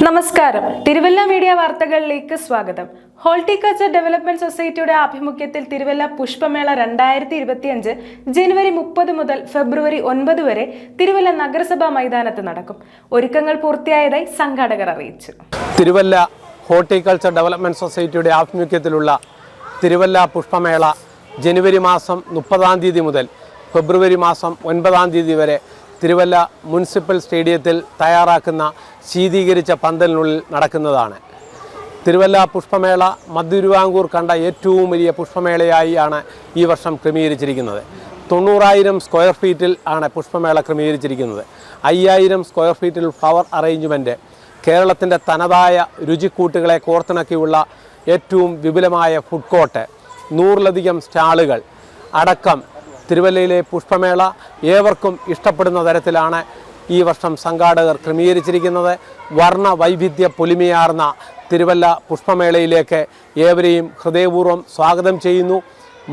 നമസ്കാരം. തിരുവല്ല മീഡിയ വാർത്തകളിലേക്ക് സ്വാഗതം. ഹോർട്ടിക്കൾച്ചർ ഡെവലപ്മെന്റ് സൊസൈറ്റിയുടെ ആഭിമുഖ്യത്തിൽ തിരുവല്ല പുഷ്പമേള 2025 ജനുവരി 30 മുതൽ ഫെബ്രുവരി 9 വരെ തിരുവല്ല നഗരസഭാ മൈതാനത്ത് നടക്കും. ഒരുക്കങ്ങൾ പൂർത്തിയായതായി സംഘാടകർ അറിയിച്ചു. തിരുവല്ല ഹോർട്ടിക്കൾച്ചർ ഡെവലപ്മെന്റ് സൊസൈറ്റിയുടെ ആഭിമുഖ്യത്തിലുള്ള തിരുവല്ല പുഷ്പമേള ജനുവരി മാസം 30-ാം തീയതി മുതൽ ഫെബ്രുവരി മാസം 9-ാം തീയതി വരെ തിരുവല്ല മുനിസിപ്പൽ സ്റ്റേഡിയത്തിൽ തയ്യാറാക്കുന്ന ശീതീകരിച്ച പന്തലിനുള്ളിൽ നടക്കുന്നതാണ്. തിരുവല്ല പുഷ്പമേള മധ്യതിരുവിതാംകൂർ കണ്ട ഏറ്റവും വലിയ പുഷ്പമേളയായാണ് ഈ വർഷം ക്രമീകരിച്ചിരിക്കുന്നത്. 90,000 സ്ക്വയർ ഫീറ്റിൽ ആണ് പുഷ്പമേള ക്രമീകരിച്ചിരിക്കുന്നത്. 5,000 സ്ക്വയർ ഫീറ്റിൽ ഫ്ലവർ അറേഞ്ച്മെൻറ്റ്, കേരളത്തിൻ്റെ തനതായ രുചിക്കൂട്ടുകളെ കോർത്തിണക്കിയുള്ള ഏറ്റവും വിപുലമായ ഫുഡ് കോർട്ട്, 100-ലധികം സ്റ്റാളുകൾ അടക്കം തിരുവല്ലയിലെ പുഷ്പമേള ഏവർക്കും ഇഷ്ടപ്പെടുന്ന തരത്തിലാണ് ഈ വർഷം സംഘാടകർ ക്രമീകരിച്ചിരിക്കുന്നത്. വർണ്ണ വൈവിധ്യ പൊലിമയാർന്ന തിരുവല്ല പുഷ്പമേളയിലേക്ക് ഏവരെയും ഹൃദയപൂർവ്വം സ്വാഗതം ചെയ്യുന്നു.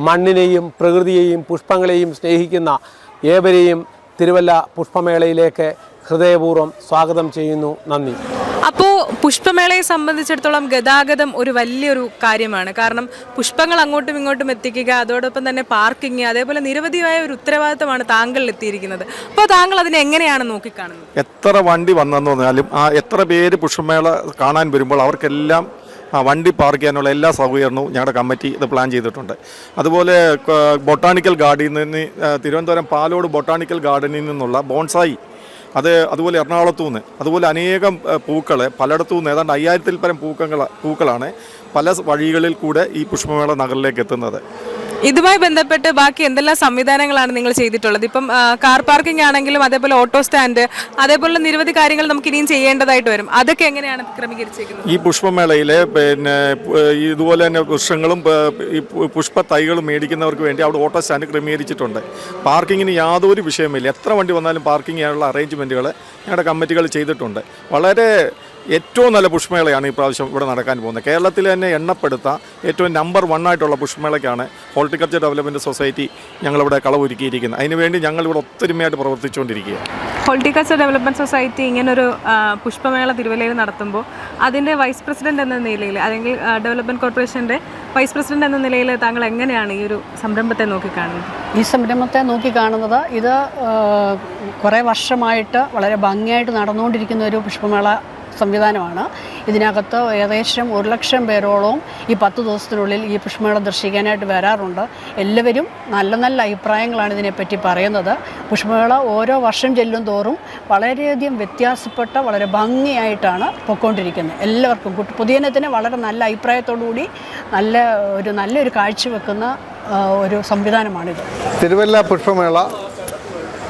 മണ്ണിനെയും പ്രകൃതിയെയും പുഷ്പങ്ങളെയും സ്നേഹിക്കുന്ന ഏവരെയും തിരുവല്ല പുഷ്പമേളയിലേക്ക് ഹൃദയപൂർവ്വം സ്വാഗതം ചെയ്യുന്നു. നന്ദി. അപ്പോൾ പുഷ്പമേളയെ സംബന്ധിച്ചിടത്തോളം ഗതാഗതം ഒരു വലിയൊരു കാര്യമാണ്. കാരണം പുഷ്പങ്ങൾ അങ്ങോട്ടും ഇങ്ങോട്ടും എത്തിക്കുക, അതോടൊപ്പം തന്നെ പാർക്കിംഗ്, അതേപോലെ നിരവധിയായ ഒരു ഉത്തരവാദിത്തമാണ് താങ്കളിൽ എത്തിയിരിക്കുന്നത്. അപ്പോൾ താങ്കൾ അതിനെ എങ്ങനെയാണ് നോക്കിക്കാണുന്നത്? എത്ര വണ്ടി വന്നെന്ന് പറഞ്ഞാലും എത്ര പേര് പുഷ്പമേള കാണാൻ വരുമ്പോൾ അവർക്കെല്ലാം വണ്ടി പാർക്ക് ചെയ്യാനുള്ള എല്ലാ സൗകര്യവും ഞങ്ങളുടെ കമ്മിറ്റി ഇത് പ്ലാൻ ചെയ്തിട്ടുണ്ട്. അതുപോലെ ബൊട്ടാണിക്കൽ ഗാർഡനിൽ നിന്ന് തിരുവനന്തപുരം പാലോട് ബൊട്ടാണിക്കൽ ഗാർഡനിൽ നിന്നുള്ള ബോൺസായി, അതുപോലെ എറണാകുളത്തു നിന്ന്, അതുപോലെ അനേകം പൂക്കൾ പലയിടത്തു നിന്ന് ഏതാണ്ട് 5,000-ൽ പരം പൂക്കളാണ് പല വഴികളിൽ കൂടെ ഈ പുഷ്പമേള നഗറിലേക്ക് എത്തുന്നത്. ഇതുമായി ബന്ധപ്പെട്ട് ബാക്കി എന്തെല്ലാം സംവിധാനങ്ങളാണ് നിങ്ങൾ ചെയ്തിട്ടുള്ളത്? ഇപ്പം കാർ പാർക്കിംഗ് ആണെങ്കിലും അതേപോലെ ഓട്ടോ സ്റ്റാൻഡ്, അതേപോലെ നിരവധി കാര്യങ്ങൾ നമുക്ക് ഇനിയും ചെയ്യേണ്ടതായിട്ട് വരും. അതൊക്കെ എങ്ങനെയാണ് ക്രമീകരിച്ചിരിക്കുന്നത്? ഈ പുഷ്പമേളയിൽ ഇതുപോലെ തന്നെ വൃക്ഷങ്ങളും ഈ പുഷ്പ തൈകളും മേടിക്കുന്നവർക്ക് വേണ്ടി അവിടെ ഓട്ടോ സ്റ്റാൻഡ് ക്രമീകരിച്ചിട്ടുണ്ട്. പാർക്കിങ്ങിന് യാതൊരു വിഷയമില്ല. എത്ര വണ്ടി വന്നാലും പാർക്കിംഗ് ചെയ്യാനുള്ള അറേഞ്ച്മെൻറ്റുകൾ ഞങ്ങളുടെ കമ്മിറ്റികൾ ചെയ്തിട്ടുണ്ട്. വളരെ ഏറ്റവും നല്ല പുഷ്പമേളയാണ് ഈ പ്രാവശ്യം ഇവിടെ നടക്കാൻ പോകുന്നത്. കേരളത്തിൽ തന്നെ എണ്ണപ്പെടുത്ത ഏറ്റവും നമ്പർ 1 ആയിട്ടുള്ള പുഷ്പമേളയ്ക്കാണ് ഹോർട്ടിക്കൾച്ചർ ഡെവലപ്മെൻറ്റ് സൊസൈറ്റി ഞങ്ങളിവിടെ കളവൊരുക്കിയിരിക്കുന്നത്. അതിനുവേണ്ടി ഞങ്ങളിവിടെ ഒത്തൊരുമയായിട്ട് പ്രവർത്തിച്ചുകൊണ്ടിരിക്കുകയാണ്. ഹോർട്ടിക്കൾച്ചർ ഡെവലപ്മെൻറ്റ് സൊസൈറ്റി ഇങ്ങനൊരു പുഷ്പമേള തിരുവല്ലയിൽ നടത്തുമ്പോൾ അതിൻ്റെ വൈസ് പ്രസിഡന്റ് എന്ന നിലയിൽ, അല്ലെങ്കിൽ ഡെവലപ്മെൻറ്റ് കോർപ്പറേഷൻ്റെ വൈസ് പ്രസിഡന്റ് എന്ന നിലയിൽ താങ്കൾ എങ്ങനെയാണ് ഈ ഒരു സംരംഭത്തെ നോക്കിക്കാണുന്നത്? ഈ സംരംഭത്തെ നോക്കിക്കാണുന്നത്, ഇത് കുറേ വർഷമായിട്ട് വളരെ ഭംഗിയായിട്ട് നടന്നുകൊണ്ടിരിക്കുന്ന ഒരു പുഷ്പമേള സംവിധാനമാണ്. ഇതിനകത്ത് ഏകദേശം 1,00,000 പേരോളം ഈ 10 ദിവസത്തിനുള്ളിൽ ഈ പുഷ്പമേള ദർശിക്കാനായിട്ട് വരാറുണ്ട്. എല്ലാവരും നല്ല നല്ല അഭിപ്രായങ്ങളാണ് ഇതിനെപ്പറ്റി പറയുന്നത്. പുഷ്പമേള ഓരോ വർഷം ചെല്ലും തോറും വളരെയധികം വ്യത്യാസപ്പെട്ട വളരെ ഭംഗിയായിട്ടാണ് പൊയ്ക്കൊണ്ടിരിക്കുന്നത്. എല്ലാവർക്കും പുതിയനത്തിന് വളരെ നല്ല അഭിപ്രായത്തോടുകൂടി നല്ലൊരു കാഴ്ചവെക്കുന്ന ഒരു സംവിധാനമാണിത്. തിരുവല്ല പുഷ്പമേള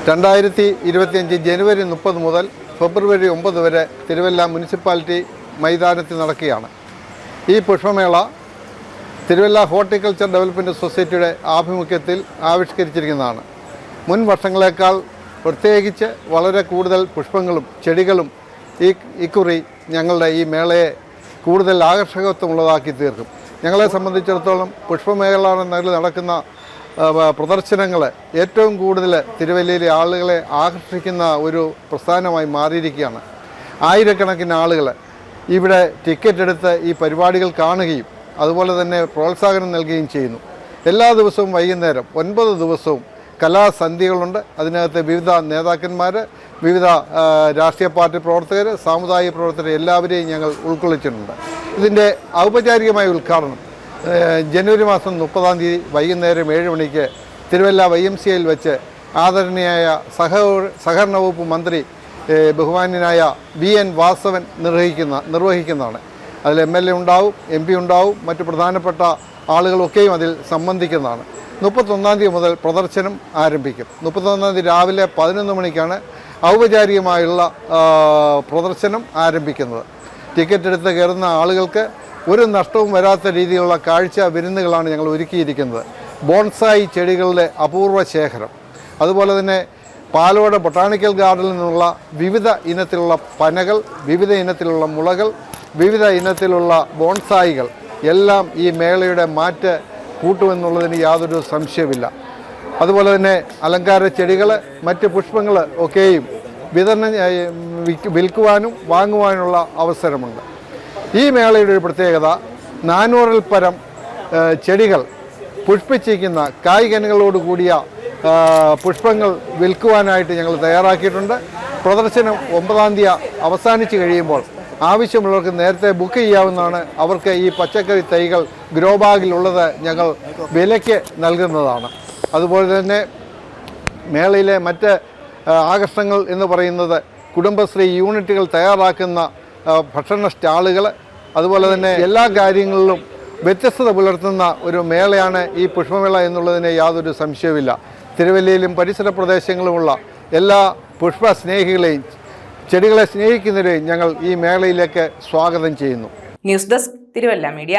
2025 ജനുവരി 30 മുതൽ ഫെബ്രുവരി 9 വരെ തിരുവല്ല മുനിസിപ്പാലിറ്റി മൈതാനത്തിൽ നടക്കുകയാണ്. ഈ പുഷ്പമേള തിരുവല്ല ഹോർട്ടിക്കൾച്ചർ ഡെവലപ്മെൻറ്റ് സൊസൈറ്റിയുടെ ആഭിമുഖ്യത്തിൽ ആവിഷ്കരിച്ചിരിക്കുന്നതാണ്. മുൻ വർഷങ്ങളേക്കാൾ പ്രത്യേകിച്ച് വളരെ കൂടുതൽ പുഷ്പങ്ങളും ചെടികളും ഇക്കുറി ഞങ്ങളുടെ ഈ മേളയെ കൂടുതൽ ആകർഷകത്വമുള്ളതാക്കി തീർക്കും. ഞങ്ങളെ സംബന്ധിച്ചിടത്തോളം പുഷ്പമേള എന്നതിൽ നടക്കുന്ന പ്രദർശനങ്ങൾ ഏറ്റവും കൂടുതൽ തിരുവല്ലയിലെ ആളുകളെ ആകർഷിക്കുന്ന ഒരു പ്രസ്ഥാനമായി മാറിയിരിക്കുകയാണ്. ആയിരക്കണക്കിന് ആളുകൾ ഇവിടെ ടിക്കറ്റ് എടുത്ത് ഈ പരിപാടികൾ കാണുകയും അതുപോലെ തന്നെ പ്രോത്സാഹനം നൽകുകയും ചെയ്യുന്നു. എല്ലാ ദിവസവും വൈകുന്നേരം 9 ദിവസവും കലാസന്ധ്യകളുണ്ട്. അതിനകത്ത് വിവിധ നേതാക്കന്മാർ, വിവിധ രാഷ്ട്രീയ പാർട്ടി പ്രവർത്തകർ, സാമുദായിക പ്രവർത്തകർ എല്ലാവരെയും ഞങ്ങൾ ഉൾക്കൊള്ളിച്ചിട്ടുണ്ട്. ഇതിൻ്റെ ഔപചാരികമായ ഉദ്ഘാടനം ജനുവരി മാസം 30-ാം തീയതി വൈകുന്നേരം 7 മണിക്ക് തിരുവല്ല YMCAയിൽ വെച്ച് ആദരണീയായ സഹകരണ വകുപ്പ് മന്ത്രി ബഹുമാന്യനായ BN വാസവൻ നിർവഹിക്കുന്നതാണ്. അതിൽ MLA ഉണ്ടാവും, MP ഉണ്ടാവും, മറ്റു പ്രധാനപ്പെട്ട ആളുകളൊക്കെയും അതിൽ സംബന്ധിക്കുന്നതാണ്. 31-ാം തീയതി മുതൽ പ്രദർശനം ആരംഭിക്കും. 31-ാം തീയതി രാവിലെ 11 മണിക്കാണ് ഔപചാരികമായുള്ള പ്രദർശനം ആരംഭിക്കുന്നത്. ടിക്കറ്റ് എടുത്ത് കയറുന്ന ആളുകൾക്ക് ഒരു നഷ്ടവും വരാത്ത രീതിയിലുള്ള കാഴ്ച വിരുന്നുകളാണ് ഞങ്ങൾ ഒരുക്കിയിരിക്കുന്നത്. ബോൺസായി ചെടികളുടെ അപൂർവ ശേഖരം, അതുപോലെ തന്നെ പാലോട് ബൊട്ടാണിക്കൽ ഗാർഡനിൽ നിന്നുള്ള വിവിധ ഇനത്തിലുള്ള പനകൾ, വിവിധ ഇനത്തിലുള്ള മുളകൾ, വിവിധ ഇനത്തിലുള്ള ബോൺസായികൾ എല്ലാം ഈ മേളയുടെ മാറ്റ് കൂട്ടുമെന്നുള്ളതിന് യാതൊരു സംശയമില്ല. അതുപോലെ തന്നെ അലങ്കാര ചെടികൾ, മറ്റ് പുഷ്പങ്ങൾ ഒക്കെയും വിൽക്കുവാനും വാങ്ങുവാനുള്ള അവസരമുണ്ട്. ഈ മേളയുടെ ഒരു പ്രത്യേകത 400-ൽ പരം ചെടികൾ പുഷ്പിച്ചിരിക്കുന്ന കായ്കനികളോട് കൂടിയ പുഷ്പങ്ങൾ വിൽക്കുവാനായിട്ട് ഞങ്ങൾ തയ്യാറാക്കിയിട്ടുണ്ട്. പ്രദർശനം 9-ാം തീയതി അവസാനിച്ച് കഴിയുമ്പോൾ ആവശ്യമുള്ളവർക്ക് നേരത്തെ ബുക്ക് ചെയ്യാവുന്നതാണ്. അവർക്ക് ഈ പച്ചക്കറി തൈകൾ ഗ്രോ ബാഗിലുള്ളത് ഞങ്ങൾ വിലയ്ക്ക് നൽകുന്നതാണ്. അതുപോലെ തന്നെ മേളയിലെ മറ്റ് ആകർഷണങ്ങൾ എന്ന് പറയുന്നത് കുടുംബശ്രീ യൂണിറ്റുകൾ തയ്യാറാക്കുന്ന ഭക്ഷണ സ്റ്റാളുകൾ, അതുപോലെ തന്നെ എല്ലാ കാര്യങ്ങളിലും വ്യത്യസ്തത പുലർത്തുന്ന ഒരു മേളയാണ് ഈ പുഷ്പമേള എന്നുള്ളതിന് യാതൊരു സംശയവുമില്ല. തിരുവല്ലയിലും പരിസര പ്രദേശങ്ങളുമുള്ള എല്ലാ പുഷ്പ സ്നേഹികളെയും ചെടികളെ സ്നേഹിക്കുന്നവരെയും ഞങ്ങൾ ഈ മേളയിലേക്ക് സ്വാഗതം ചെയ്യുന്നു. News desk Thiruvalla media.